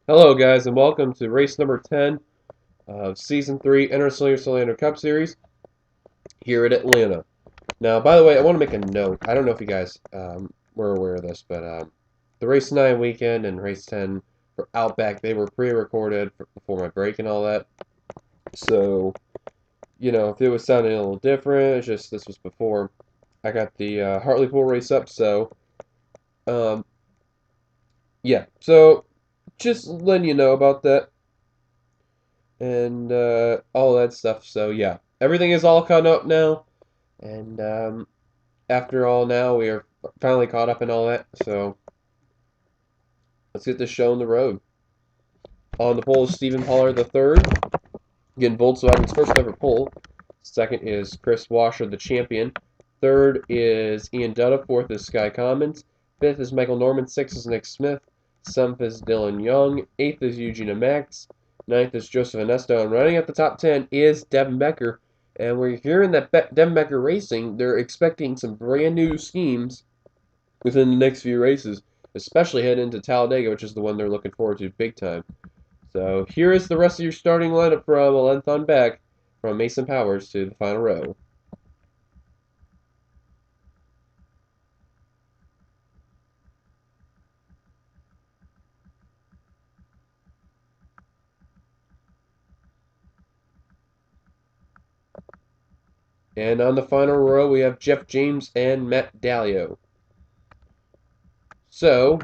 Hello, guys, and welcome to race number 10 of Season 3 NRSL Universal Orlando Cup Series here at Atlanta. Now, by the way, I want to make a note. I don't know if you guys were aware of this, but the race 9 weekend and race 10 for Outback, they were pre-recorded before my break and all that. So, if it was sounding a little different, it's just this was before I got the Hartleypool race up. So, um, yeah. So, just letting you know about that. And all that stuff. So yeah, everything is all caught up now, and after all, now we are finally caught up in all that. So let's get this show on the road. On the pole is Stephen Pollard the third, getting Volkswagen's first ever pole. Second is Chris Washer, the champion. Third is Ian Dutta. Fourth is Sky Commons. Fifth is Michael Norman. Sixth is Nick Smith. Seventh is Dylan Young. Eighth is Eugene Max. Ninth is Joseph Ernesto. And running at the top 10 is Devin Becker. And we're hearing that Devin Becker Racing, they're expecting some brand new schemes within the next few races, especially heading into Talladega, which is the one they're looking forward to big time. So here is the rest of your starting lineup from 11th on back, from Mason Powers to the final row. And on the final row, we have Jeff James and Matt Dalio. So,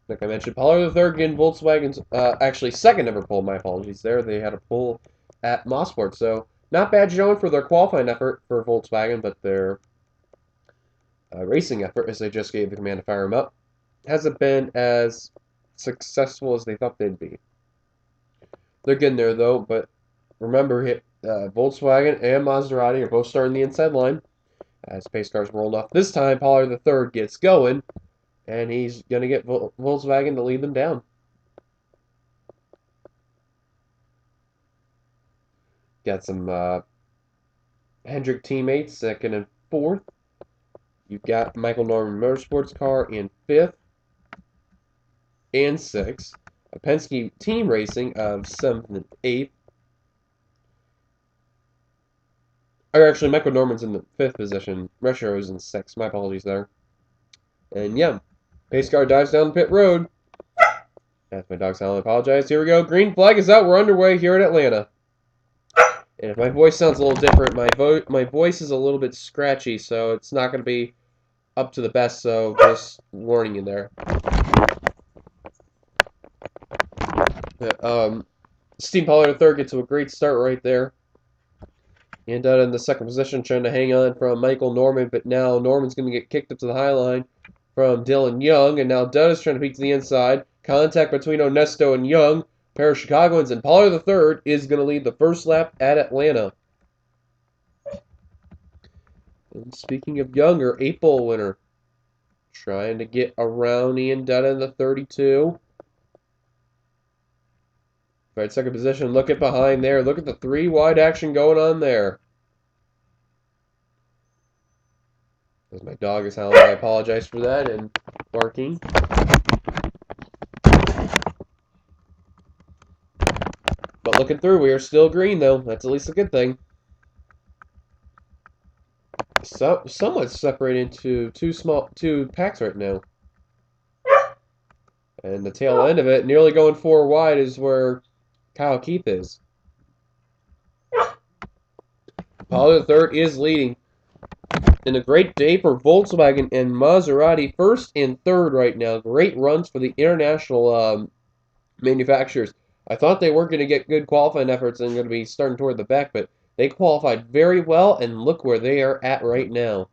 like I mentioned, Pollard the third getting Volkswagen's actually second ever pole. My apologies there. They had a pole at Mosport, so not bad showing for their qualifying effort for Volkswagen, but their racing effort, as they just gave the command to fire him up, hasn't been as successful as they thought they'd be. They're getting there though, but remember, Volkswagen and Maserati are both starting the inside line as pace cars rolled off. This time, Pollard the third gets going, and he's going to get Volkswagen to lead them down. Got some Hendrick teammates, second and fourth. You've got Michael Norman Motorsports car in fifth and sixth. A Penske team racing of seventh and eighth. Or actually, Michael Norman's in the fifth position. Retro's in sixth. My apologies there. And yeah, pace car dives down the pit road. That's my dog's howling. I apologize. Here we go. Green flag is out. We're underway here in Atlanta. And if my voice sounds a little different, my voice is a little bit scratchy, so it's not going to be up to the best, so just warning you there. Steve Pollard III gets to a great start right there. And out in the second position, trying to hang on from Michael Norman, but now Norman's going to get kicked up to the high line from Dylan Young, and now Dutta's trying to peek to the inside. Contact between Ernesto and Young. A pair of Chicagoans, and Pollard III is going to lead the first lap at Atlanta. And speaking of Younger, 8-pole winner. Trying to get around Ian Dutta in the 32. Right, second position. Look at behind there. Look at the 3-wide action going on there. As my dog is howling, I apologize for that and barking. But looking through, we are still green though. That's at least a good thing. Somewhat separated into two packs right now. And the tail end of it, nearly going 4 wide, is where Kyle Keith is. Pollard third is leading. And a great day for Volkswagen and Maserati, first and third right now. Great runs for the international manufacturers. I thought they weren't going to get good qualifying efforts and going to be starting toward the back, but they qualified very well, and look where they are at right now.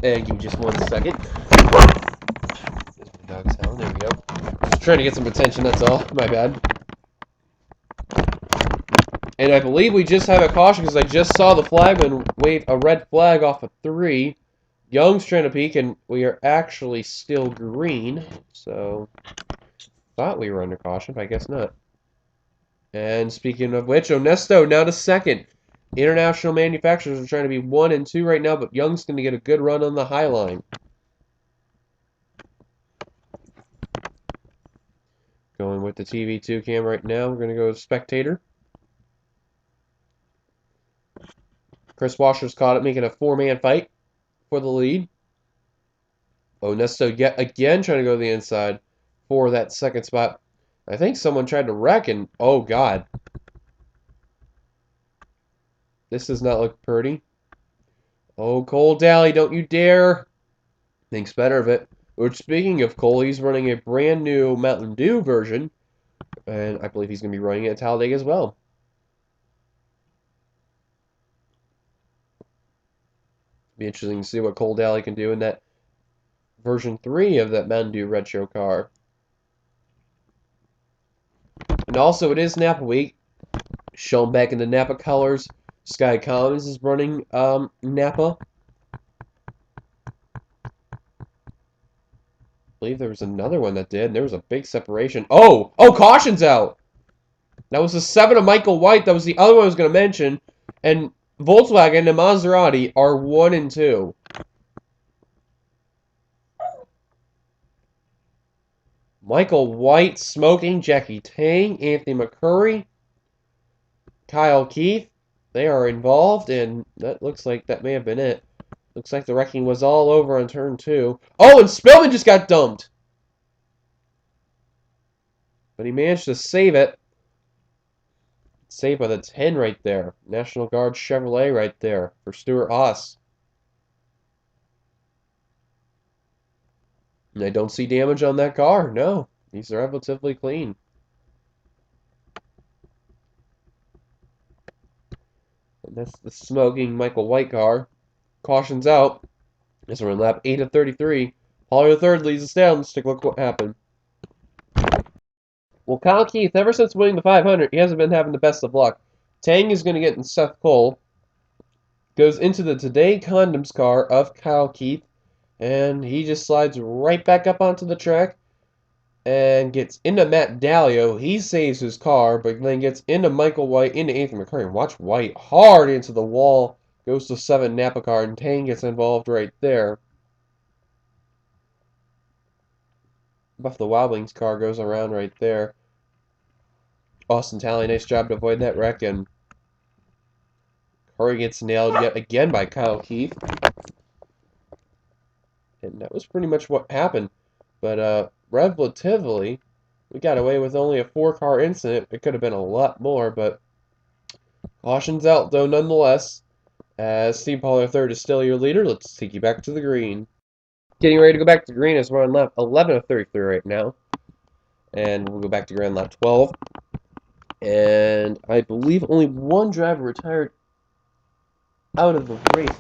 And give me just 1 second. There's my dog's howling. There we go. Just trying to get some attention, that's all. My bad. And I believe we just have a caution because I just saw the flagman wave a red flag off of 3. Young's trying to peek, and we are actually still green. So, thought we were under caution, but I guess not. And speaking of which, Ernesto now to second. International manufacturers are trying to be 1 and 2 right now, but Young's going to get a good run on the high line. Going with the TV2 cam right now. We're going to go with spectator. Chris Washer's caught it, making a four-man fight for the lead. Onesto yet again trying to go to the inside for that second spot. I think someone tried to wreck and, oh God. This does not look pretty. Oh, Cole Daly, don't you dare. Thinks better of it. Which, speaking of Cole, he's running a brand new Mountain Dew version. And I believe he's going to be running it at Talladega as well. Be interesting to see what Cole Daly can do in that version 3 of that Mountain Dew retro car. And also, it is Napa Week. Shown back in the Napa colors. Sky Commons is running Napa. I believe there was another one that did. There was a big separation. Oh! Oh, caution's out! That was the 7 of Michael White. That was the other one I was going to mention. And Volkswagen and Maserati are 1 and 2. Michael White smoking, Jackie Tang, Anthony McCurry, Kyle Keith. They are involved, and that looks like that may have been it. Looks like the wrecking was all over on turn 2. Oh, and Spillman just got dumped. But he managed to save it. Saved by the 10 right there. National Guard Chevrolet right there for Stuart Haas. And I don't see damage on that car. No, these are relatively clean. And that's the smoking Michael White car. Caution's out. As we're in lap 8 of 33. Paulie III leads us down. Let's take a look what happened. Well, Kyle Keith, ever since winning the 500, he hasn't been having the best of luck. Tang is going to get in Seth Cole. Goes into the Today Condoms car of Kyle Keith. And he just slides right back up onto the track. And gets into Matt Dalio. He saves his car, but then gets into Michael White, into Anthony McCurry. Watch White hard into the wall. Goes to 7 Napa car, and Tang gets involved right there. Buffalo Wild Wings car goes around right there. Austin Talley, nice job to avoid that wreck, and Curry gets nailed yet again by Kyle Keith. And that was pretty much what happened. But relatively, we got away with only a 4-car incident. It could have been a lot more, but caution's out, though, nonetheless. As Steve Paulie III is still your leader, let's take you back to the green. Getting ready to go back to green as we're on lap 11 of 33 right now. And we'll go back to green lap 12. And I believe only one driver retired out of the race.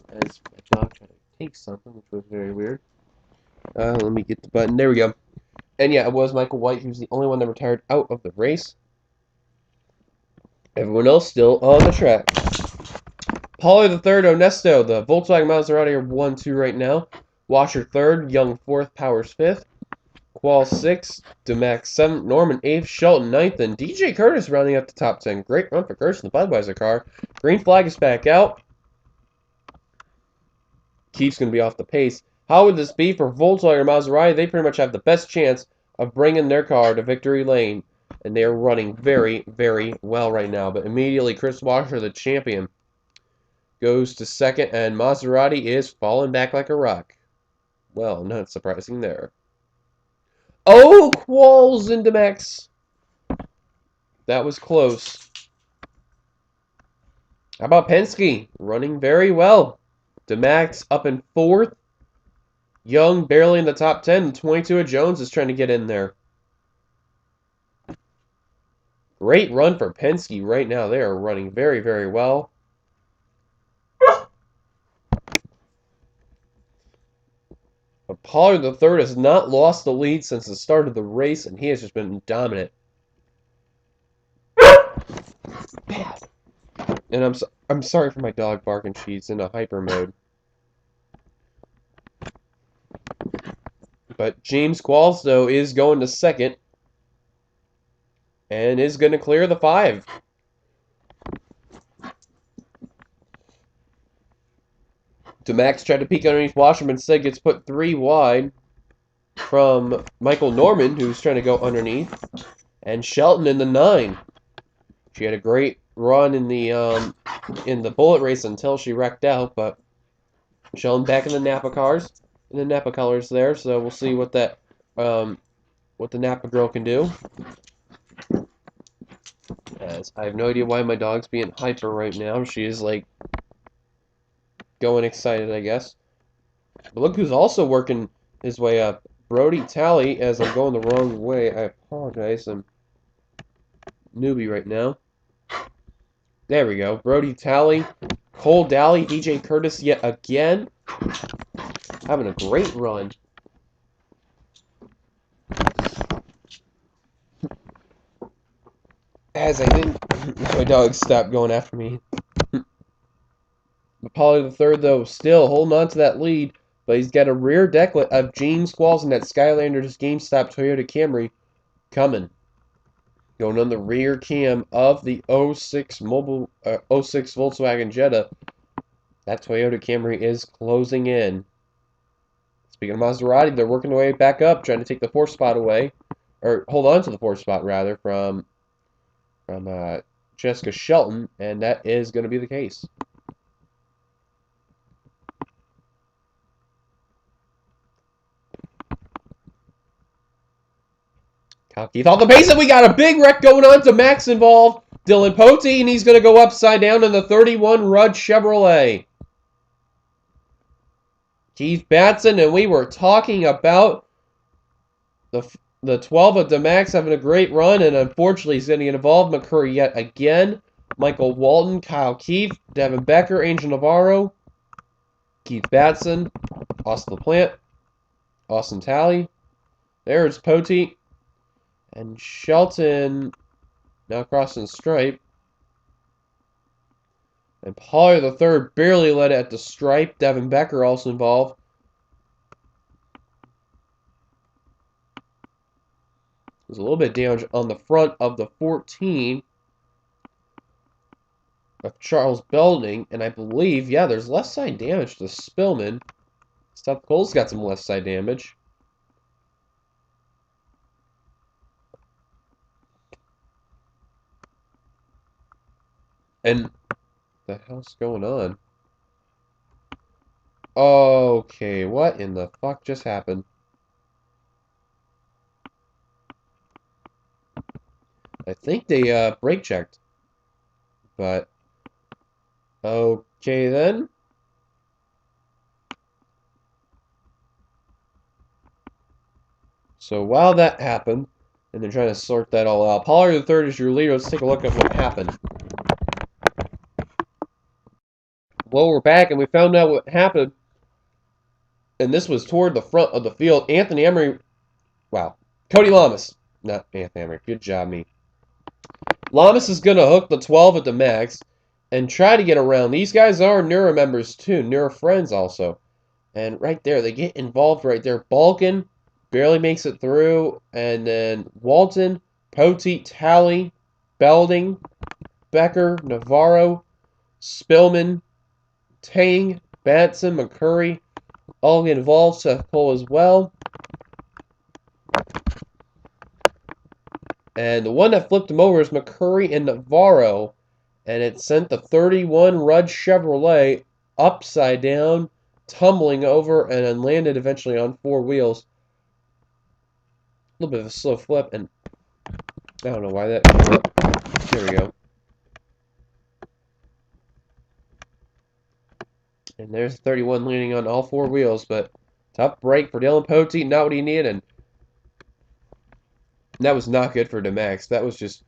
As my dog tried to take something, which was very weird. Let me get the button. There we go. And yeah, it was Michael White. He was the only one that retired out of the race. Everyone else still on the track. Paulie III, Onesto, the Volkswagen Maserati are 1-2 right now. Washer 3rd, Young 4th, Powers 5th. Qual 6th, Demax 7th, Norman 8th, Shelton 9th, and DJ Curtis rounding up the top 10. Great run for Curtis in the Budweiser car. Green flag is back out. Keith's going to be off the pace. How would this be for Volkswagen or Maserati? They pretty much have the best chance of bringing their car to victory lane. And they are running very, very well right now. But immediately, Chris Washer, the champion, goes to 2nd, and Maserati is falling back like a rock. Well, not surprising there. Oh, Qualls into Max. That was close. How about Penske? Running very well. DeMax up in 4th. Young barely in the top 10. 22 of Jones is trying to get in there. Great run for Penske right now. They are running very, very well. But Pollard III has not lost the lead since the start of the race, and he has just been dominant. And I'm sorry for my dog barking. She's in a hyper mode. But James Qualls, though, is going to 2nd. And is going to clear the 5. DeMax tried to peek underneath Washerman, instead gets put 3 wide. from Michael Norman, who's trying to go underneath, and Shelton in the 9. She had a great run in the bullet race until she wrecked out, but Shelton back in the Napa colors there. So we'll see what what the Napa girl can do. As I have no idea why my dog's being hyper right now. She is like going excited, I guess. But look who's also working his way up. Brody Talley, as I'm going the wrong way. I apologize. I'm newbie right now. There we go. Brody Talley, Cole Daly, DJ Curtis yet again. Having a great run. As I think my dog stopped going after me. Paulie the third, though, still holding on to that lead, but he's got a rear deck of Gene Squalls and that Skylanders GameStop Toyota Camry coming. Going on the rear cam of the 06 Volkswagen Jetta. That Toyota Camry is closing in. Speaking of Maserati, they're working their way back up, trying to take the 4th spot away, or hold on to the 4th spot rather, from Jessica Shelton, and that is going to be the case. Kyle Keith off the pace, and we got a big wreck going on to Max involved. Dylan Pote, and he's going to go upside down in the 31 Rudd Chevrolet. Keith Batson, and we were talking about the 12 of DeMax having a great run, and unfortunately he's going to get involved. McCurry yet again. Michael Walton, Kyle Keith, Devin Becker, Angel Navarro, Keith Batson, Austin LaPlante, Austin Talley. There's Pote. And Shelton now crossing the stripe. And Paulie the third barely led it at the stripe. Devin Becker also involved. There's a little bit of damage on the front of the 14 of Charles Belding. And I believe, yeah, there's left side damage to Spillman. Seth Cole's got some left side damage. And what the hell's going on? Okay, what in the fuck just happened? I think they brake checked. But okay then. So while that happened, and they're trying to sort that all out, Pollard the third is your leader. Let's take a look at what happened. Well, we're back, and we found out what happened. And this was toward the front of the field. Anthony Emery, wow. Cody Lamas, not Anthony Emery. Good job, me. Lamas is going to hook the 12 at the max and try to get around. These guys are Neura members, too. Neura friends, also. And right there, they get involved right there. Balkan barely makes it through. And then Walton, Pote, Talley, Belding, Becker, Navarro, Spillman, Tang, Batson, McCurry, all get involved. Seth Cole as well. And the one that flipped him over is McCurry and Navarro. And it sent the 31 Rudd Chevrolet upside down, tumbling over, and then landed eventually on 4 wheels. A little bit of a slow flip, and I don't know why that came up. There we go. And there's 31 landing on all 4 wheels, but tough break for Dylan Pote, not what he needed, and that was not good for DeMax. That was just,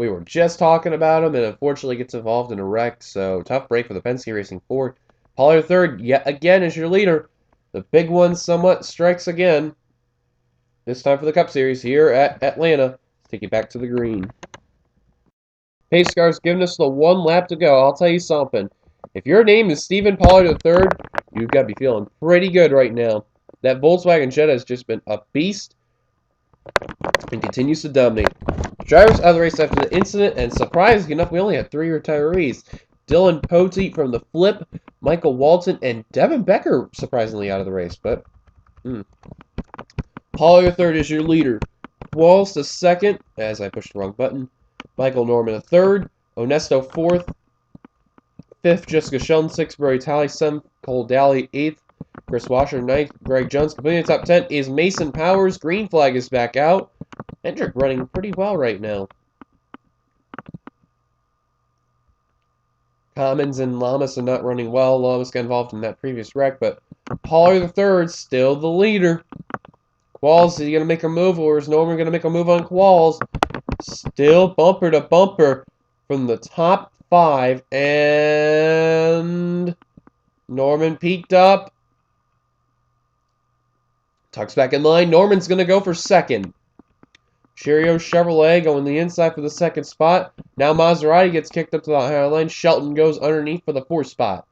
We were just talking about him, and unfortunately gets involved in a wreck, so tough break for the Penske Racing Ford. Pollard third, yet again, is your leader. The big one somewhat strikes again. This time for the Cup Series here at Atlanta. Let's take it back to the green. Pace car's giving us the 1 lap to go. I'll tell you something. If your name is Stephen Pollard III, you've got to be feeling pretty good right now. That Volkswagen Jetta has just been a beast and continues to dominate. Drivers out of the race after the incident, and surprisingly enough, we only had 3 retirees. Dylan Pote from the flip, Michael Walton, and Devin Becker surprisingly out of the race. But Pollard third is your leader. Walls to second, as I pushed the wrong button. Michael Norman a third. Onesto fourth. Fifth, Jessica Sheldon. Sixth, Brody Talley. Seventh, Cole Daly. Eighth, Chris Washer. Ninth, Greg Jones. Completing the top 10 is Mason Powers. Green flag is back out. Hendrick running pretty well right now. Commons and Lamas are not running well. Lamas got involved in that previous wreck, but Pollard the third, still the leader. Qualls, is he going to make a move, or is Norman going to make a move on Qualls? Still bumper to bumper from the top 5, and Norman peaked up. Tucks back in line. Norman's going to go for second. Cheerio Chevrolet going the inside for the second spot. Now Maserati gets kicked up to the higher line. Shelton goes underneath for the fourth spot.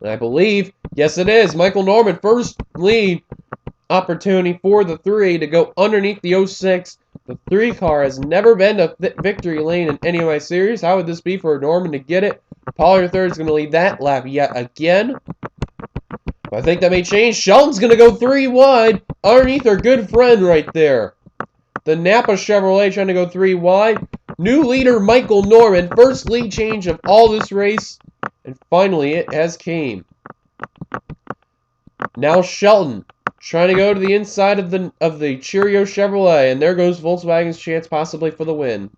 And I believe, yes it is, Michael Norman, first lead opportunity for the 3 to go underneath the 06. The 3 car has never been to victory lane in any of my series. How would this be for Norman to get it? Pollard third is going to lead that lap yet again. I think that may change. Shelton's going to go 3 wide underneath our good friend right there. The Napa Chevrolet trying to go 3 wide. New leader Michael Norman. First lead change of all this race. And finally it has came. Now Shelton trying to go to the inside of the Cheerio Chevrolet. And there goes Volkswagen's chance possibly for the win.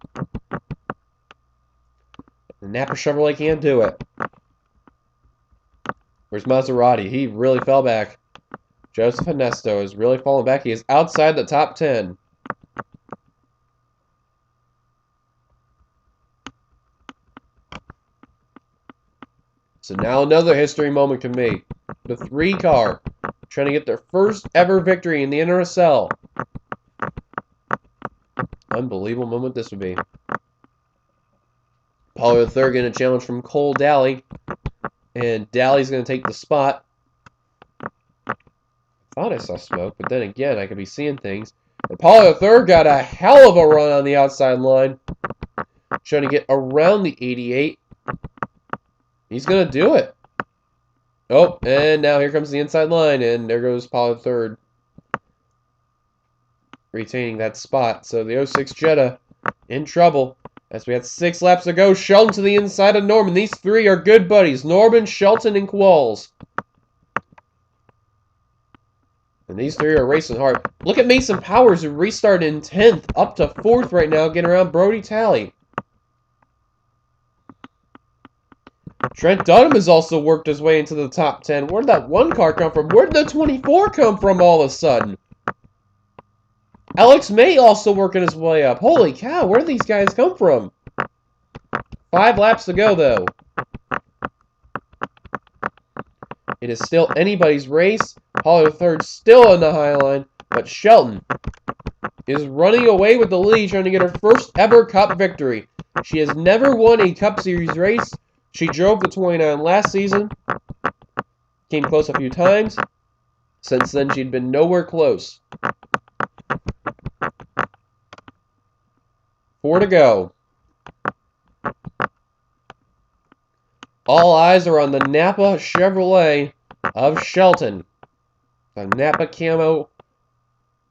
The Napa Chevrolet can't do it. Where's Maserati? He really fell back. Joseph Onesto is really falling back. He is outside the top 10. So now another history moment can be. The 3 car trying to get their first ever victory in the NRSL. Unbelievable moment this would be. Pollard third getting a challenge from Cole Daly. And Daly's going to take the spot. I thought I saw smoke, but then again, I could be seeing things. And Pollard third got a hell of a run on the outside line. Trying to get around the 88. He's going to do it. Oh, and now here comes the inside line, and there goes Pollard third. Retaining that spot. So the 06 Jetta in trouble. As we had 6 laps to go, Shelton to the inside of Norman. These 3 are good buddies. Norman, Shelton, and Qualls. And these 3 are racing hard. Look at Mason Powers, who restarted in 10th, up to 4th right now, getting around Brody Talley. Trent Dunham has also worked his way into the top 10. Where did that 1 car come from? Where did the 24 come from all of a sudden? Alex May also working his way up. Holy cow, where did these guys come from? 5 laps to go, though. It is still anybody's race. Pollard third still on the high line, but Shelton is running away with the lead, trying to get her first ever Cup victory. She has never won a Cup Series race. She drove the 29 last season, came close a few times. Since then, she'd been nowhere close. 4 to go. All eyes are on the Napa Chevrolet of Shelton. The Napa Camo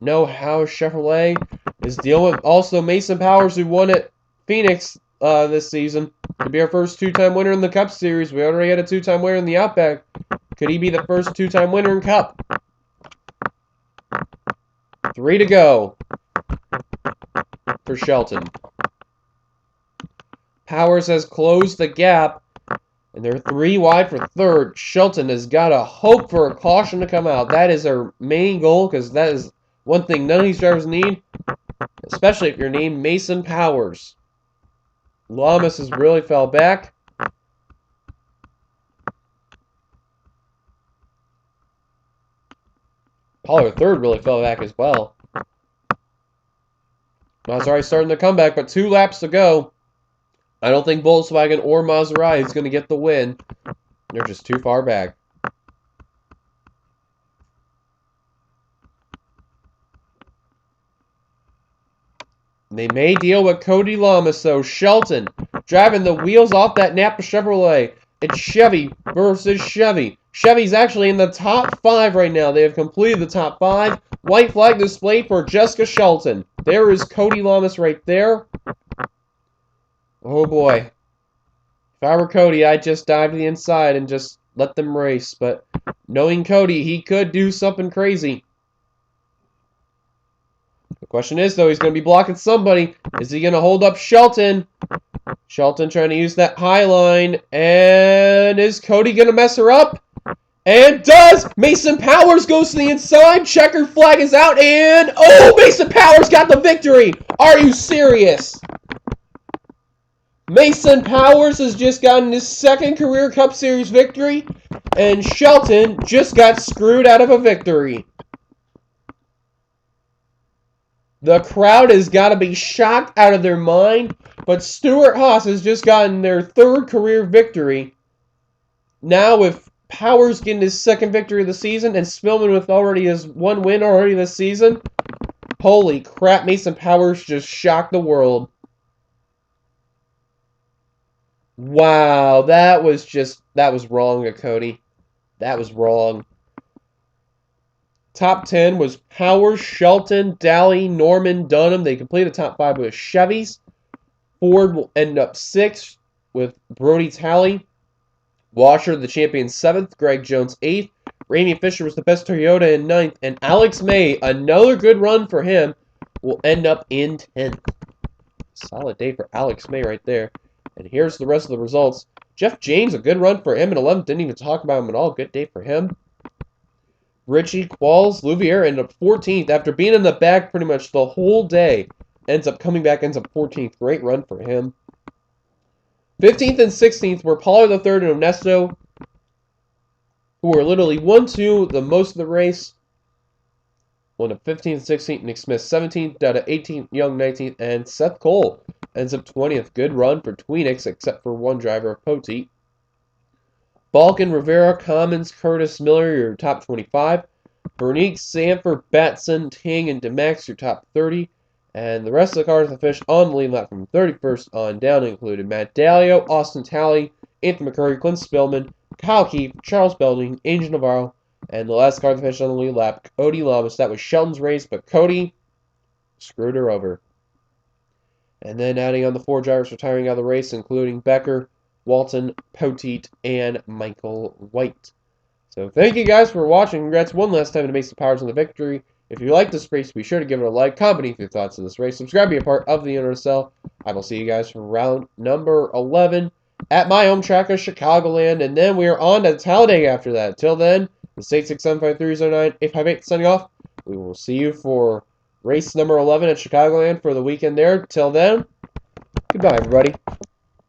Know-How Chevrolet is dealing with also Mason Powers, who won at Phoenix this season. To be our first 2-time winner in the Cup Series. We already had a 2-time winner in the Outback. Could he be the first 2-time winner in Cup? 3 to go for Shelton. Powers has closed the gap, and they're 3 wide for third. Shelton has got to hope for a caution to come out. That is our main goal, because that is one thing none of these drivers need, especially if you're named Mason Powers. Lamas has really fell back. Pollard third really fell back as well. Maserati starting the comeback, but 2 laps to go. I don't think Volkswagen or Maserati is going to get the win. They're just too far back. They may deal with Cody Lamas, though. Shelton driving the wheels off that Napa Chevrolet. It's Chevy versus Chevy. Chevy's actually in the top 5 right now. They have completed the top 5. White flag displayed for Jessica Shelton. There is Cody Lamas right there. Oh boy. If I were Cody, I'd just dive to the inside and just let them race. But knowing Cody, he could do something crazy. The question is, though, he's going to be blocking somebody. Is he going to hold up Shelton? Shelton trying to use that high line. And is Cody going to mess her up? And does! Mason Powers goes to the inside. Checkered flag is out. And, oh, Mason Powers got the victory. Are you serious? Mason Powers has just gotten his 2nd career Cup Series victory. And Shelton just got screwed out of a victory. The crowd has got to be shocked out of their mind, but Stuart Haas has just gotten their 3rd career victory. Now with Powers getting his 2nd victory of the season and Spillman with already his 1 win already this season, holy crap, Mason Powers just shocked the world. Wow, that was wrong, Cody. That was wrong. Top 10 was Powers, Shelton, Daly, Norman, Dunham. They completed the top 5 with Chevys. Ford will end up 6th with Brody Talley. Washer, the champion, 7th. Greg Jones, 8th. Ramey Fisher was the best Toyota in 9th. And Alex May, another good run for him, will end up in 10th. Solid day for Alex May right there. And here's the rest of the results. Jeff James, a good run for him in 11th. Didn't even talk about him at all. Good day for him. Richie Qualls, Louvier ended up 14th after being in the back pretty much the whole day. Ends up coming back, ends up 14th. Great run for him. 15th and 16th were Pollard III and Ernesto, who were literally 1-2 the most of the race. Won up 15th and 16th. Nick Smith 17th, Dada 18th, Young 19th, and Seth Cole ends up 20th. Good run for Tweenix, except for one driver of Poteet. Balkan, Rivera, Commons, Curtis, Miller, your top 25. Bernique, Sanford, Batson, Ting, and DeMax, your top 30. And the rest of the cars and fish on the lead lap from 31st on down included Matt Dalio, Austin Talley, Anthony McCurry, Clint Spillman, Kyle Keefe, Charles Belding, Angel Navarro, and the last car and fish on the lead lap, Cody Lamas. That was Shelton's race, but Cody screwed her over. And then adding on the 4 drivers retiring out of the race, including Becker, Walton, Poteet, and Michael White. So thank you guys for watching. Congrats one last time to Mason Powers on the victory. If you like this race, be sure to give it a like, comment beneath your thoughts on this race, subscribe to be a part of the NRSL. I will see you guys for round number 11 at my home track of Chicagoland, and then we are on to Talladega after that. Till then, the 8675309-858 signing off. We will see you for race number 11 at Chicagoland for the weekend there. Till then, goodbye, everybody.